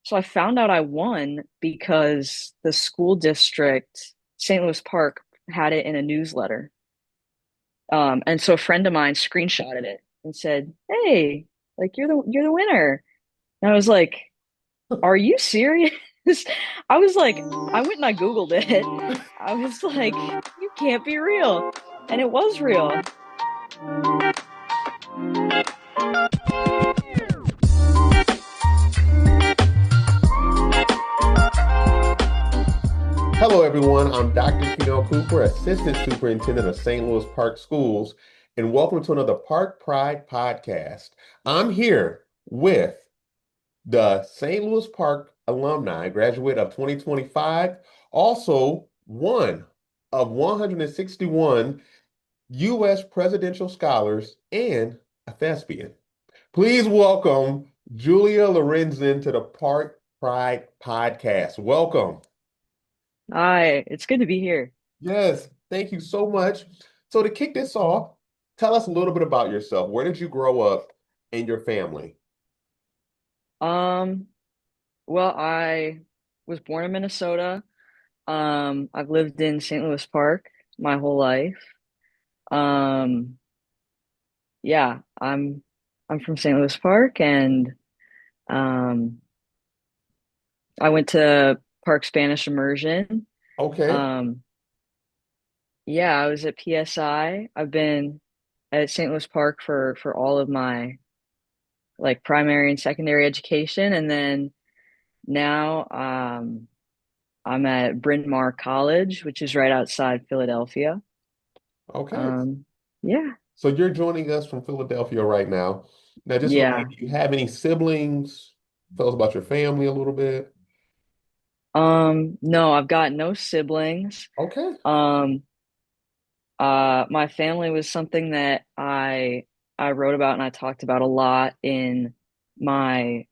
So I found out I won because the school district, St. Louis Park, had it in a newsletter. And so a friend of mine screenshotted it and said, "Hey, like you're the winner." And I was like, "Are you serious?" I was like, I went and I Googled it. I was like, "You can't be real." And it was real. Hello, everyone. I'm Dr. Keno Cooper, Assistant Superintendent of St. Louis Park Schools, and welcome to another Park Pride podcast. I'm here with the St. Louis Park alumni, graduate of 2025, also one of 161 U.S. presidential scholars and a thespian. Please welcome Julia Lorenzen to the Park Pride podcast. Welcome. Hi, it's good to be here. Yes, thank you so much. So to kick this off, tell us a little bit about yourself. Where did you grow up and your family? Um, well, I was born in Minnesota. I've lived in St. Louis Park my whole life. Um, yeah, I'm from St. Louis Park and um I went to Park Spanish Immersion. Okay. Um, yeah, I was at PSI. I've been at St. Louis Park for all of my like primary and secondary education, and then now I'm at Bryn Mawr College, which is right outside Philadelphia. Okay. Um, yeah, So you're joining us from Philadelphia right now. Now, just remind yeah. me, do you have any siblings? Tell us about your family a little bit. No, I've got no siblings. Okay. Um, my family was something that I wrote about and I talked about a lot in my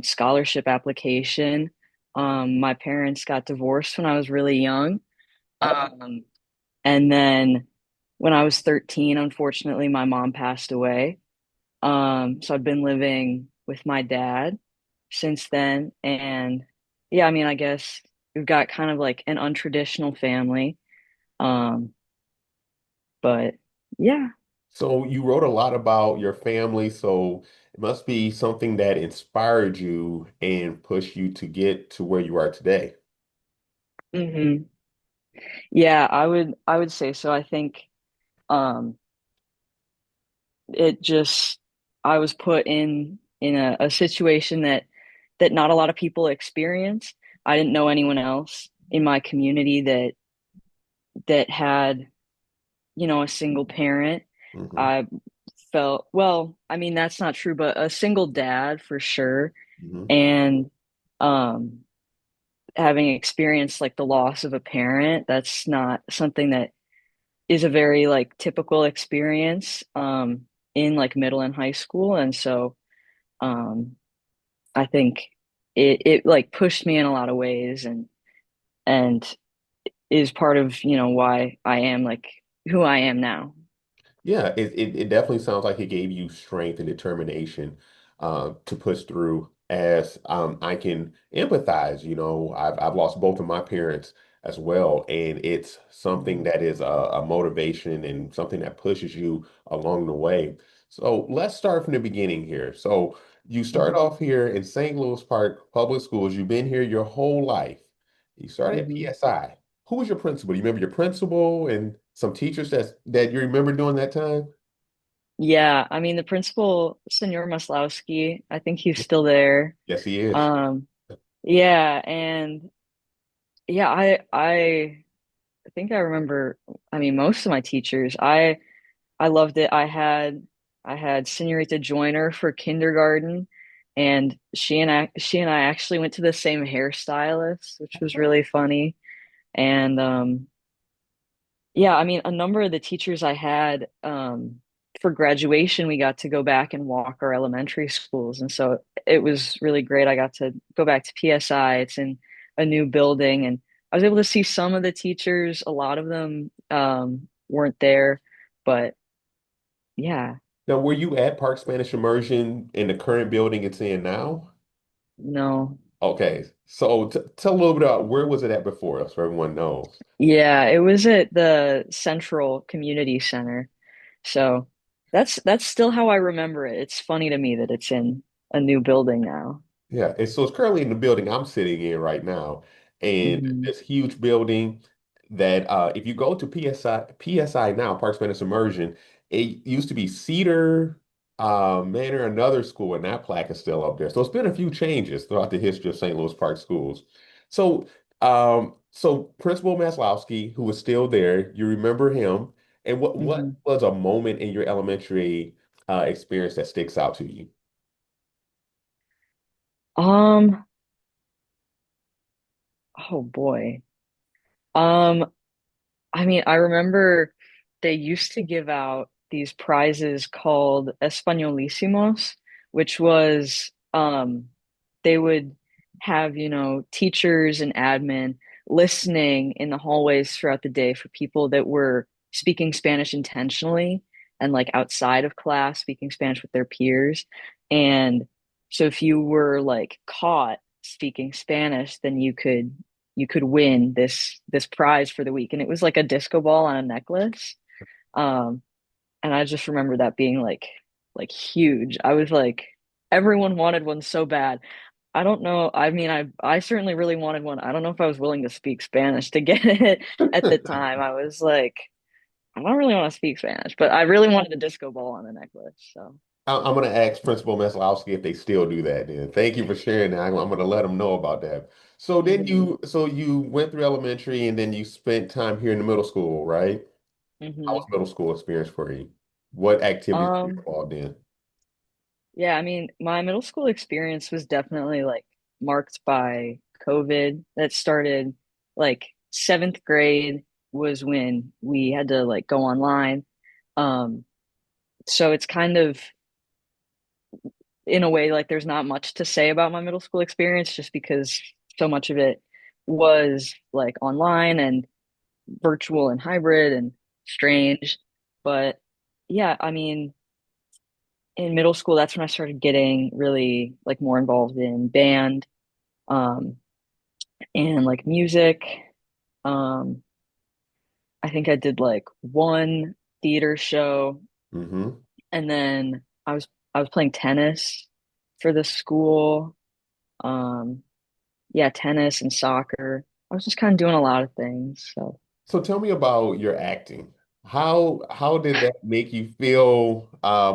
scholarship application. My parents got divorced when I was really young. Okay. Um, and then when I was 13, unfortunately, my mom passed away. So I've been living with my dad since then. And yeah, I mean, I guess we've got kind of like an untraditional family. Um, but yeah. So you wrote a lot about your family, so it must be something that inspired you and pushed you to get to where you are today. hmm Yeah, I would say so. I think um it just I was put in a situation that not a lot of people experience. I didn't know anyone else in my community that had, a single parent. Hmm. I felt, well, I mean that's not true, but a single dad for sure. Hmm. And um having experienced like the loss of a parent, that's not something that is a very like typical experience in like middle and high school. And so um I think it like pushed me in a lot of ways and is part of, why I am like who I am now. Yeah, it definitely sounds like it gave you strength and determination to push through. As I can empathize, I've lost both of my parents as well, and it's something Mhm. that is a motivation and something that pushes you along the way. So let's start from the beginning here. So you start Mhm. off here in St. Louis Park Public Schools. You've been here your whole life. You started at Mhm. PSI. Who was your principal? Do you remember your principal and some teachers that you remember during that time? Yeah, I mean the principal, Senor Maslowski, I think he's still there. Yes, he is. Um, yeah, and yeah, I think I remember, I mean most of my teachers. I loved it. I had Senorita Joyner for kindergarten, and she and I actually went to the same hairstylist, which was really funny. And yeah, I mean, a number of the teachers I had for graduation, we got to go back and walk our elementary schools, and so it was really great. I got to go back to PSI. It's in a new building, and I was able to see some of the teachers. A lot of them weren't there, but yeah. Now, were you at Park Spanish Immersion in the current building it's in now? No. Okay, so t tell a little bit about where was it at before us, so everyone knows. Yeah, it was at the Central Community Center. So that's still how I remember it. It's funny to me that it's in a new building now. Yeah, and so it's currently in the building I'm sitting in right now, and Hmm. this huge building that if you go to PSI now, Park Spanish Immersion, it used to be Cedar Manor, another school, and that plaque is still up there. So it's been a few changes throughout the history of St. Louis Park schools. So so Principal Maslowski, who was still there, you remember him, and what Hmm. was a moment in your elementary experience that sticks out to you? Um, oh boy. Um, I mean, I remember they used to give out these prizes called Españolísimos, which was they would have, teachers and admin listening in the hallways throughout the day for people that were speaking Spanish intentionally and like outside of class speaking Spanish with their peers. And so if you were like caught speaking Spanish, then you could win this prize for the week, and it was like a disco ball on a necklace. um and I just remember that being like huge. I was like, everyone wanted one so bad. I don't know, I mean, I certainly really wanted one. I don't know if I was willing to speak Spanish to get it at the time. I was like, I don't really want to speak Spanish, but I really wanted a disco ball on the necklace. So I'm going to ask Principal Maslowski if they still do that then. Thank you for sharing that. I'm going to let them know about that. So then hmm so you went through elementary and then you spent time here in the middle school, right? How hmm was middle school experience for you? What activities were you um involved in? Yeah, I mean, my middle school experience was definitely like marked by COVID. That started like seventh grade was when we had to like go online. Um, so it's kind of in a way like there's not much to say about my middle school experience just because so much of it was like online and virtual and hybrid and strange. But yeah, I mean, in middle school, that's when I started getting really like more involved in band. Um, and like music. Um, I think I did like one theater show, Hmm. and then I was playing tennis for the school. Um, yeah, tennis and soccer. I was just kind of doing a lot of things. So, So tell me about your acting. How did that make you feel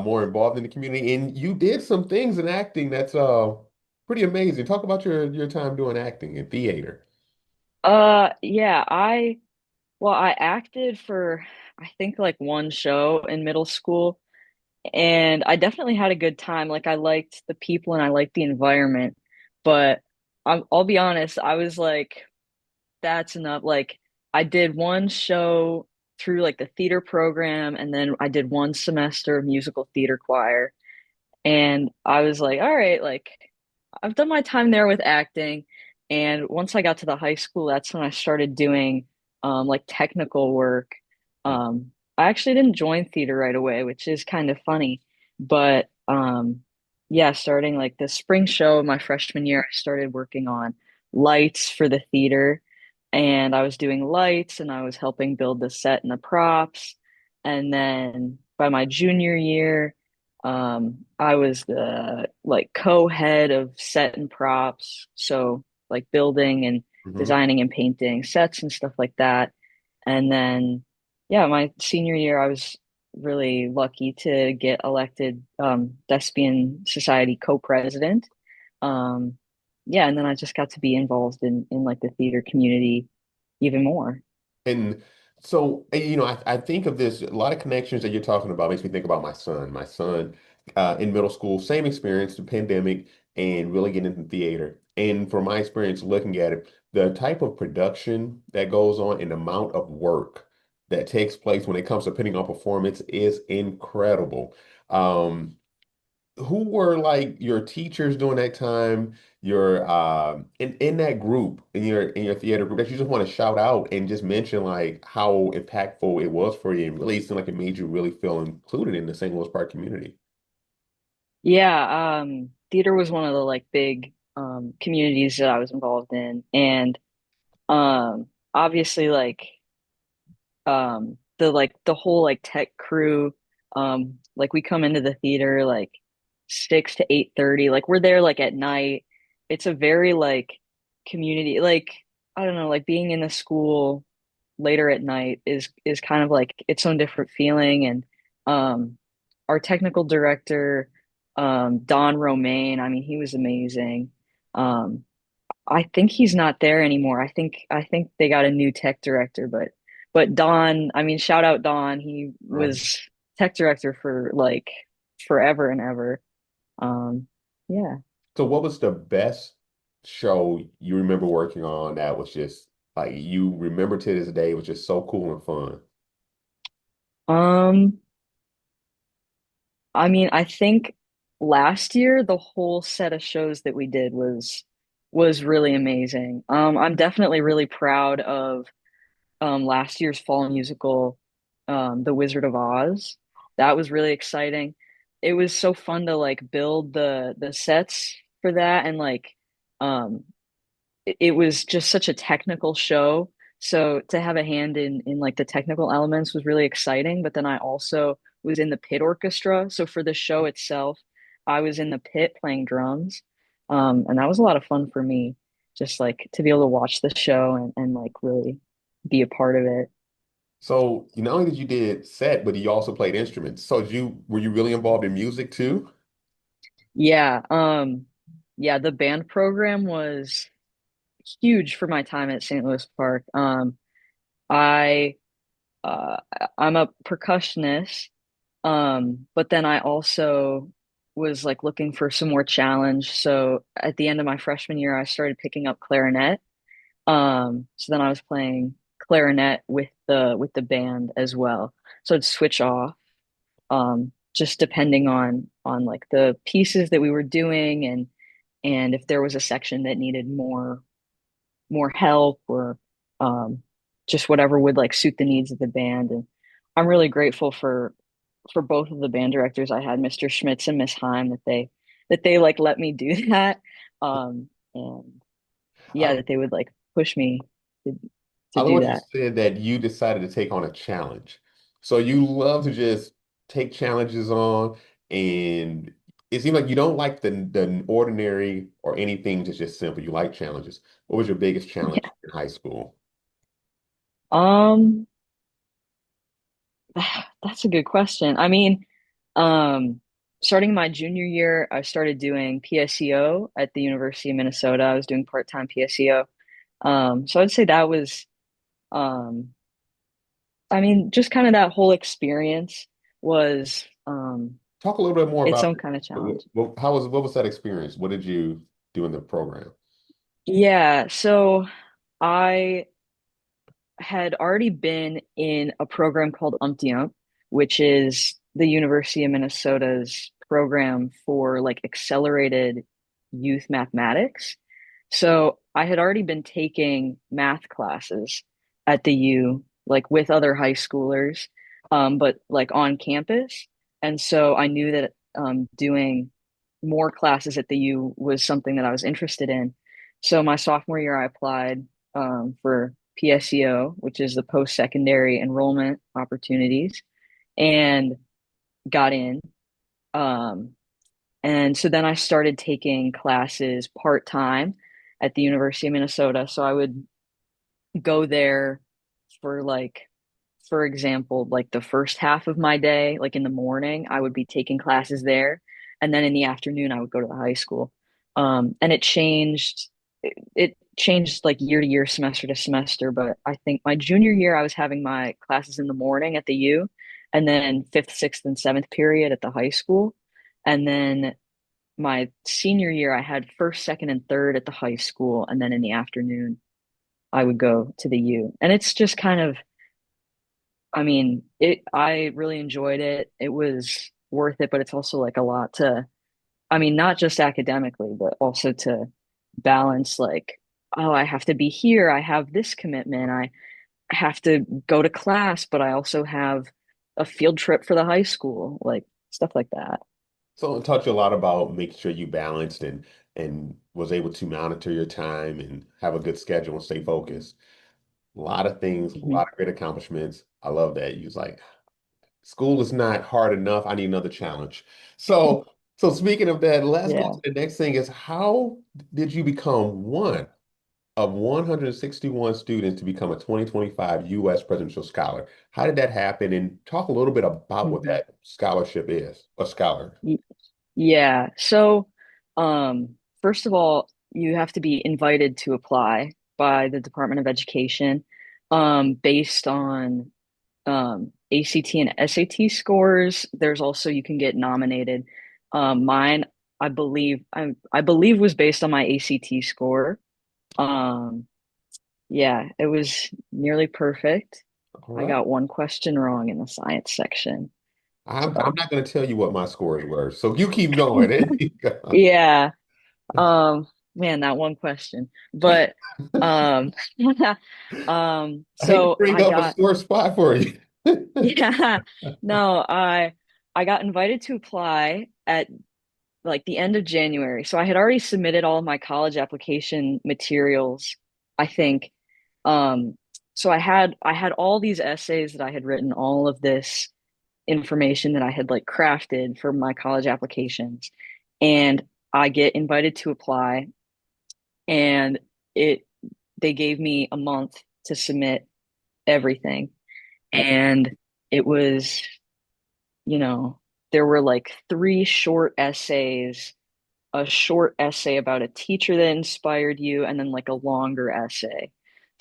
more involved in the community? And you did some things in acting that's pretty amazing. Talk about your time doing acting in theater. yeah, I acted for I think like one show in middle school, and I definitely had a good time. Like I liked the people and I liked the environment, but I'll be honest, I was like, that's enough. Like I did one show through like the theater program, and then I did one semester of musical theater choir, and I was like, all right, like I've done my time there with acting. And once I got to the high school, that's when I started doing like technical work. I actually didn't join theater right away, which is kind of funny. But yeah, starting like the spring show of my freshman year, I started working on lights for the theater. And I was doing lights and I was helping build the set and the props. And then by my junior year, I was the like co-head of set and props, so like building and Hmm. designing and painting sets and stuff like that. And then, yeah, my senior year, I was really lucky to get elected Thespian Society co-president. Um, yeah, and then I just got to be involved in like the theater community even more. And so, you know, I think of this, a lot of connections that you're talking about makes me think about my son. My son in middle school, same experience, the pandemic, and really getting into theater. And from my experience looking at it, the type of production that goes on and the amount of work that takes place when it comes to putting on performance is incredible. Um, who were like your teachers during that time, your in that group, in your theater group that you just want to shout out and just mention like how impactful it was for you and really seemed like it made you really feel included in the St. Louis Park community. Yeah, theater was one of the like big communities that I was involved in, and obviously the whole like tech crew, like we come into the theater like 6 to 8:30, like we're there like at night. It's a very like community, like I don't know, like being in the school later at night is kind of like its own different feeling. And our technical director, Don Romaine, I mean he was amazing. um I think he's not there anymore. I think they got a new tech director, but Don, I mean, shout out Don. He Right. was tech director for like forever and ever. Um, yeah. So what was the best show you remember working on that was just like you remember to this day was just so cool and fun? Um, I mean, I think last year the whole set of shows that we did was really amazing. I'm definitely really proud of last year's fall musical, The Wizard of Oz. That was really exciting. It was so fun to like build the sets for that, and like um it was just such a technical show. So to have a hand in like the technical elements was really exciting. But then I also was in the pit orchestra. So for the show itself, I was in the pit playing drums. And that was a lot of fun for me, just like to be able to watch the show and like really be a part of it. So not only did you did set, but you also played instruments. So you were you really involved in music too? Yeah, yeah, the band program was huge for my time at St. Louis Park. I uh I'm a percussionist. But then I also was like looking for some more challenge. So at the end of my freshman year, I started picking up clarinet. So then I was playing clarinet with the band as well. So I'd switch off, just depending on like the pieces that we were doing, and if there was a section that needed more help, or um, just whatever would like suit the needs of the band. And I'm really grateful for both of the band directors I had, Mr. Schmitz and Miss Heim, that they like let me do that. And I, yeah, that they would like push me to, I to love do what you that. said that you decided to take on a challenge. So you love to just take challenges on, and it seems like you don't like the ordinary or anything that's just simple. You like challenges. What was your biggest challenge Yeah. in high school? Um, that's a good question. I mean, um, starting my junior year, I started doing PSEO at the University of Minnesota. I was doing part-time PSEO. So I'd say that was, um, I mean, just kind of that whole experience was, Talk a little bit more its about own kind of challenge. what was that experience? What did you do in the program? Yeah, so I had already been in a program called Umpty Ump, which is the University of Minnesota's program for like accelerated youth mathematics. So I had already been taking math classes at the U, like with other high schoolers, but like on campus. And so I knew that doing more classes at the U was something that I was interested in. So my sophomore year, I applied for PSEO, which is the post-secondary enrollment opportunities, and got in. Um, and so then I started taking classes part-time at the University of Minnesota. So I would go there for like, for example, like the first half of my day, like in the morning, I would be taking classes there. And then in the afternoon, I would go to the high school. And it changed like year to year, semester to semester. But I think my junior year, I was having my classes in the morning at the U, and then fifth, sixth, and seventh period at the high school. And then my senior year, I had first, second, and third at the high school. And then in the afternoon, I would go to the U. And it's just kind of, I mean, I really enjoyed it. It was worth it, but it's also like a lot to, I mean, not just academically, but also to balance like, oh, I have to be here. I have this commitment. I have to go to class, but I also have a field trip for the high school, like stuff like that. So it taught you a lot about making sure you balanced and and was able to monitor your time and have a good schedule and stay focused. A lot of things, a Hmm. lot of great accomplishments. I love that. You was like, school is not hard enough. I need another challenge. So, so speaking of that, let's go Yeah. to the next thing is how did you become one of 161 students to become a 2025 U.S. Presidential Scholar? How did that happen? And talk a little bit about what Hmm. that scholarship is, a scholar. Yeah. So, first of all, you have to be invited to apply by the Department of Education, based on ACT and SAT scores. There's also you can get nominated. Mine, I believe was based on my ACT score. Um, yeah, it was nearly perfect. All I right. got one question wrong in the science section. I'm So, not going to tell you what my scores were. So you keep going. There you go. yeah. Man, that one question. But um I hate to so bring I up a got sore spot for you. yeah, no, I got invited to apply at like the end of January. So I had already submitted all of my college application materials, I think. Um so I had all these essays that I had written, all of this information that I had like crafted for my college applications. And I get invited to apply, and it they gave me a month to submit everything. And it was, you know, there were like three short essays, a short essay about a teacher that inspired you, and then like a longer essay.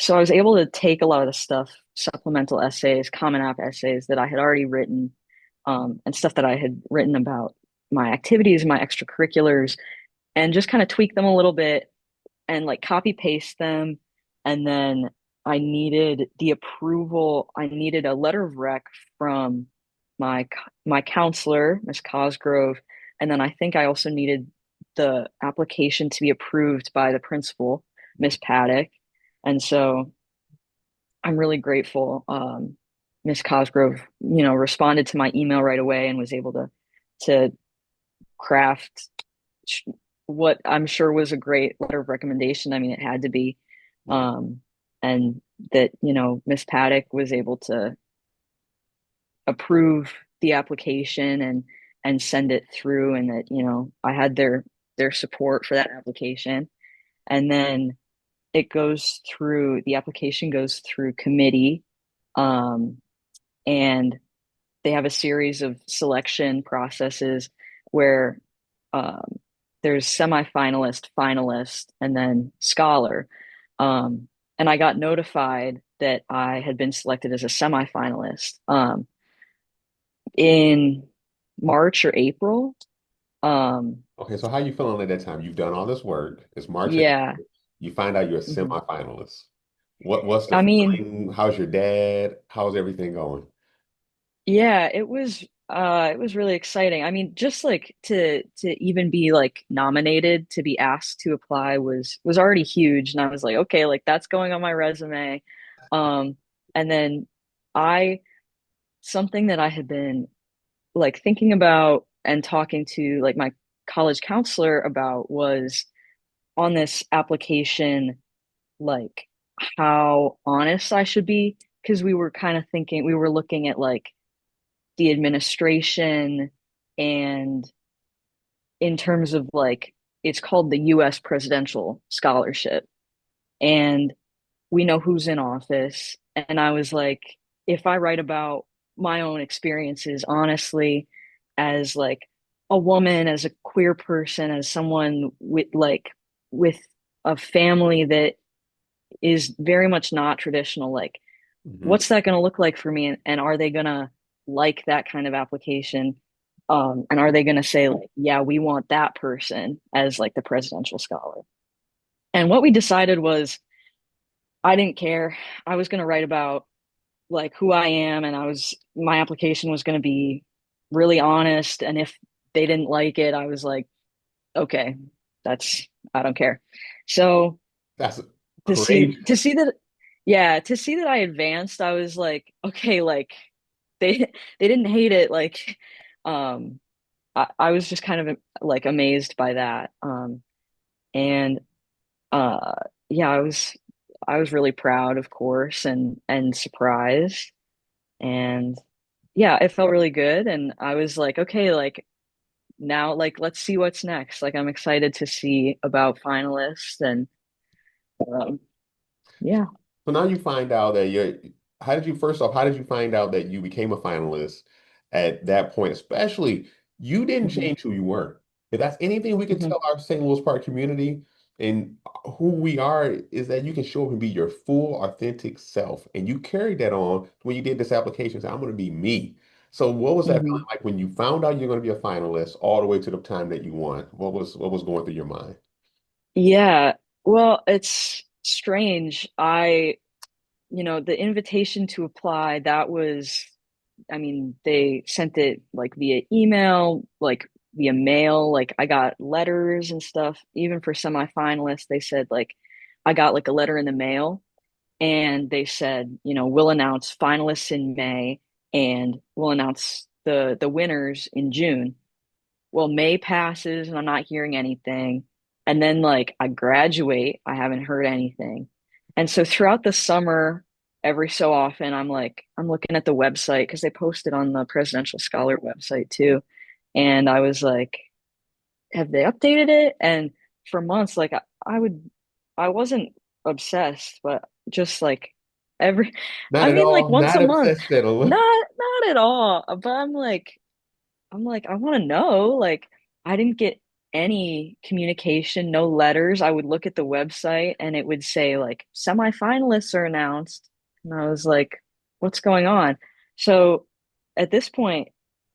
So I was able to take a lot of the stuff, supplemental essays, Common App essays that I had already written, and stuff that I had written about my activities, my extracurriculars, and just kind of tweak them a little bit and like copy paste them. And then I needed a letter of rec from my my counselor, Miss Cosgrove. And then I think I also needed the application to be approved by the principal, Miss Paddock. And so I'm really grateful. Miss Cosgrove, responded to my email right away and was able to craft what I'm sure was a great letter of recommendation. I mean, it had to be. Yeah. Um, and that, Miss Paddock was able to approve the application and send it through, and that, I had their support for that application. And then the application goes through committee. Um, and they have a series of selection processes where um, there's semifinalist, finalist, and then scholar. Um, and I got notified that I had been selected as a semifinalist in March or April. Um, Okay, so how you feeling at that time? You've done all this work. It's March or yeah. April. You find out you're a Mhm. semifinalist. What's the I mean, feeling? How's your dad? How's everything going? yeah, it was really exciting. I mean, just like to even be like nominated, to be asked to apply was already huge. And I was like, okay, like that's going on my resume. Um, and then I something that I had been like thinking about and talking to like my college counselor about was on this application, like how honest I should be, because we were looking at like the administration, and in terms of like it's called the US Presidential Scholarship, and we know who's in office. And I was like, if I write about my own experiences honestly, as like a woman, as a queer person, as someone with a family that is very much not traditional, like Hmm. what's that going to look like for me, and are they going to like that kind of application, and are they going to say like, yeah, we want that person as like the presidential scholar? And what we decided was I didn't care. I was going to write about like who I am, and my application was going to be really honest, and if they didn't like it, I was like, okay, that's I don't care. So That's to see great. to see that yeah, to see that I advanced, I was like, okay, like they didn't hate it. Um I was just kind of like amazed by that. And uh yeah, I was really proud, of course, and surprised. And yeah, it felt really good. And I was like, okay, like now, like let's see what's next. Like I'm excited to see about finalists and um, yeah. So now you find out that how did you, first off, how did you find out that you became a finalist at that point? Especially, you didn't Hmm. change who you were. If that's anything we could Hmm. tell our St. Louis Park community and who we are, is that you can show up and be your full, authentic self. And you carried that on when you did this application. Say, I'm going to be me. So what was that feeling Hmm. like when you found out you're going to be a finalist all the way to the time that you won? What was going through your mind? Yeah. Well, it's strange. The invitation to apply, that was, I mean, they sent it like via email, like via mail. Like I got letters and stuff. Even for semifinalists, they said like I got like a letter in the mail and they said, we'll announce finalists in May and we'll announce the winners in June. Well, May passes and I'm not hearing anything. And then like I graduate, I haven't heard anything. And so throughout the summer, every so often, I'm looking at the website because they posted on the Presidential Scholar website too. And I was like, have they updated it? And for months, like I wasn't obsessed, but just like every, Not I at mean, like all. once Not a month, obsessed at all. not at all. But I'm like, I want to know. Like, I didn't get any communication, no letters. I would look at the website and it would say like semifinalists are announced. And I was like, what's going on? So at this point,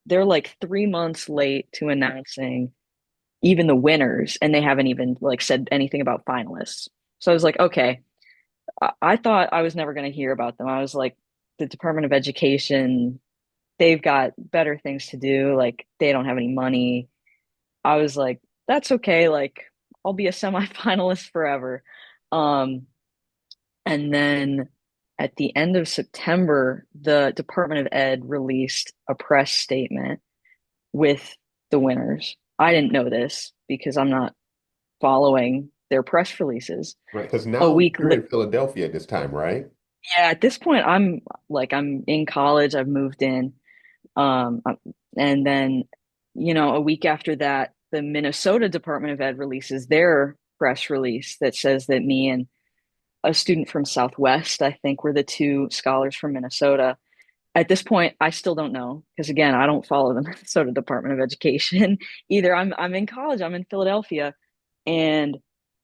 they're like 3 months late to announcing even the winners, and they haven't even like said anything about finalists. So I was like, okay, I thought I was never going to hear about them. I was like, the Department of Education, they've got better things to do. Like they don't have any money. I was like, that's okay. Like I'll be a semifinalist forever. Um, and then at the end of September, the Department of Ed released a press statement with the winners. I didn't know this because I'm not following their press releases. Right, because A now week, you're in Philadelphia at this time, right? yeah, at this point, I'm in college. I've moved in. Um, and then, a week after that, the Minnesota Department of Ed releases their press release that says that me and a student from Southwest, I think, were the two scholars from Minnesota. At this point, I still don't know because again, I don't follow the Minnesota Department of Education either. I'm in college. I'm in Philadelphia, and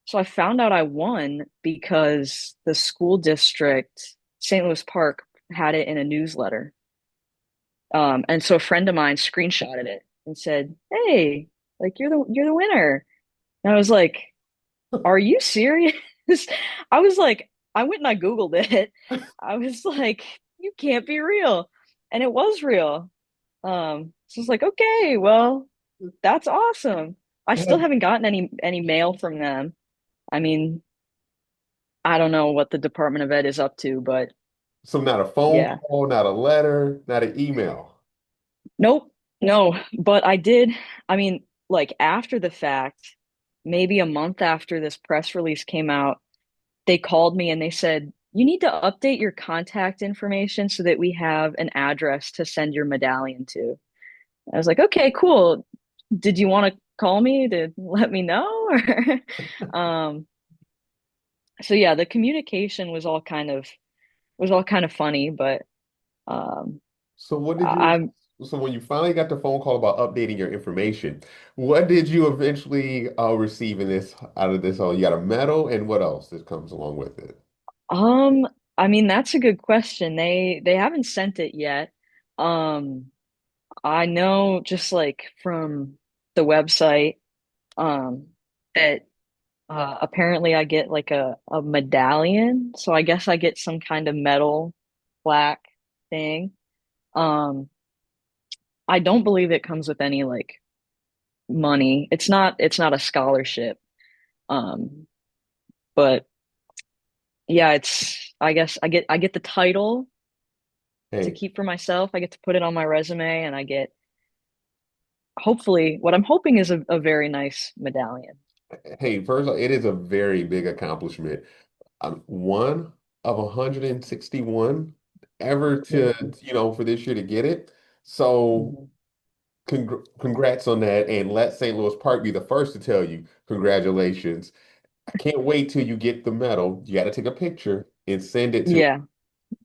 so I found out I won because the school district, St. Louis Park, had it in a newsletter. And so a friend of mine screenshotted it and said, "Hey, like you're the winner." And I was like, "Are you serious?" I was like, I went and I Googled it. I was like, "You can't be real." And it was real. So I was like, "Okay, well, that's awesome." I still Have- haven't gotten any mail from them. I mean, I don't know what the Department of Ed is up to, but So not a phone yeah. call, not a letter, not an email. Nope. No, but I did. I mean, like after the fact, maybe a month after this press release came out, they called me and they said, you need to update your contact information so that we have an address to send your medallion to. I was like, okay, cool. Did you want to call me to let me know? Or so yeah, the communication was all kind of funny, but um So what did you, I'm so when you finally got the phone call about updating your information, what did you eventually receive in this out of this? Oh, you got a medal and what else that comes along with it? Um, I mean, that's a good question. They haven't sent it yet. Um, I know just like from the website, um, that apparently I get like a medallion. So I guess I get some kind of medal plaque thing. Um, I don't believe it comes with any like money. It's not a scholarship. Um, but yeah, I guess I get the title to Hey, keep for myself. I get to put it on my resume and I get hopefully what I'm hoping is a very nice medallion. Hey, first of all, it is a very big accomplishment. One of 161 ever to, Mhm. for this year to get it. So Mhm. congrats on that. And let St. Louis Park be the first to tell you congratulations. I can't wait till you get the medal. You got to take a picture and send it to Yeah,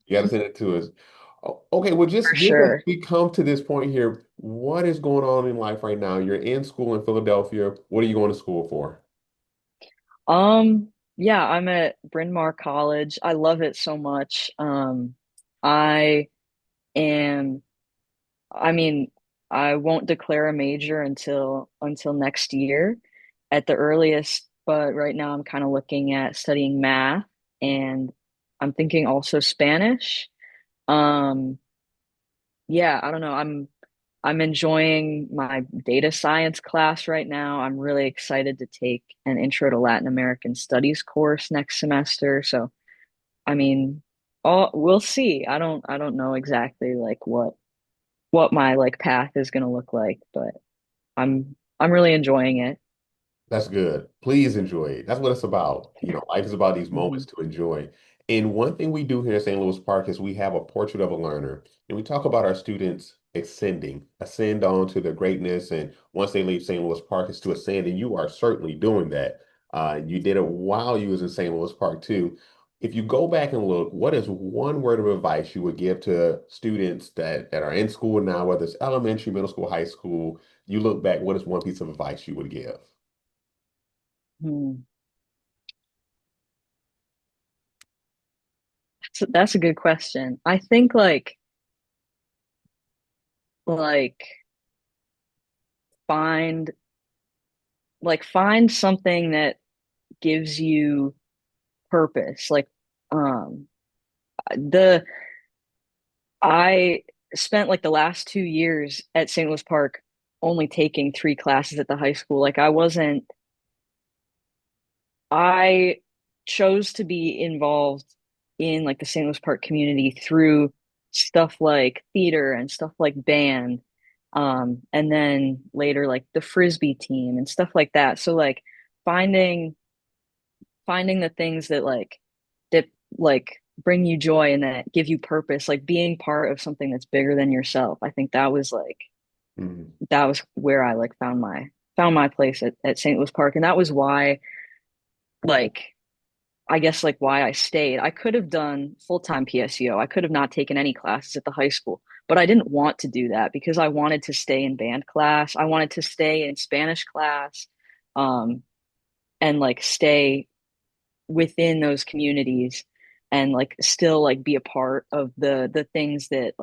You got to send it to us. Okay, well, for just as sure. we come to this point here, what is going on in life right now? You're in school in Philadelphia. What are you going to school for? Yeah, I'm at Bryn Mawr College. I love it so much. I am, I mean, I won't declare a major until next year at the earliest, but right now I'm kind of looking at studying math and I'm thinking also Spanish. Um, yeah, I don't know. I'm enjoying my data science class right now. I'm really excited to take an Intro to Latin American Studies course next semester. So, I mean, we'll see. I don't know exactly like what my like path is going to look like, but I'm really enjoying it. That's good. Please enjoy it. That's what it's about. Life is about these Hmm. moments to enjoy. And one thing we do here at St. Louis Park is we have a portrait of a learner, and we talk about our students ascend on to their greatness. And once they leave St. Louis Park, is to ascend. And you are certainly doing that. You did it while you was in St. Louis Park too. If you go back and look, what is one word of advice you would give to students that are in school now, whether it's elementary, middle school, high school? You look back, what is one piece of advice you would give? Hmm. That's a good question. I think like find find something that gives you purpose. Um the I spent like the last 2 years at St. Louis Park only taking three classes at the high school. I chose to be involved in like the St. Louis Park community through stuff like theater and stuff like band. And then later like the frisbee team and stuff like that. So like finding finding the things that like bring you joy and that give you purpose, like being part of something that's bigger than yourself. I think Mhm. that was where I like found my place at St. Louis Park. And that was why like I guess like why I stayed. I could have done full-time PSEO. I could have not taken any classes at the high school, but I didn't want to do that because I wanted to stay in band class. I wanted to stay in Spanish class, um, and like stay within those communities and like still like be a part of the things that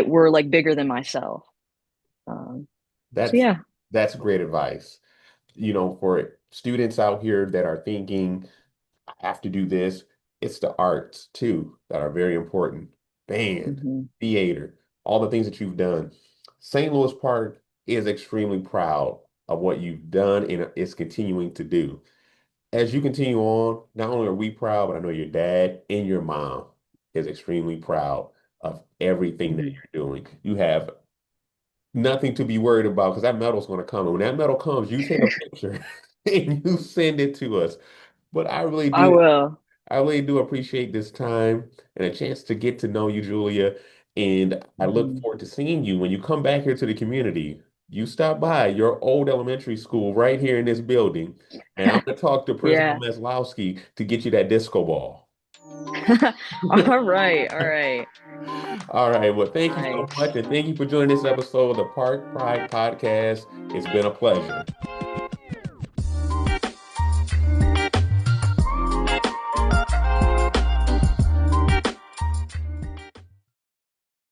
were like bigger than myself. Um, so That's yeah. that's great advice. For students out here that are thinking, I have to do this, it's the arts too that are very important. Band, Hmm. theater, all the things that you've done. St. Louis Park is extremely proud of what you've done and is continuing to do. As you continue on, not only are we proud, but I know your dad and your mom is extremely proud of everything that Hmm. you're doing. You have nothing to be worried about because that medal's going to come. And when that medal comes, you take a picture and you send it to us. But I will. I really do appreciate this time and a chance to get to know you, Julia. And I look Hmm. forward to seeing you when you come back here to the community. You stop by your old elementary school right here in this building, and I'm going to talk to Principal Yeah. Meslowski to get you that disco ball. All right. All right. All right. Well, thank you so Nice. much. And thank you for joining this episode of the Park Pride Podcast. It's been a pleasure.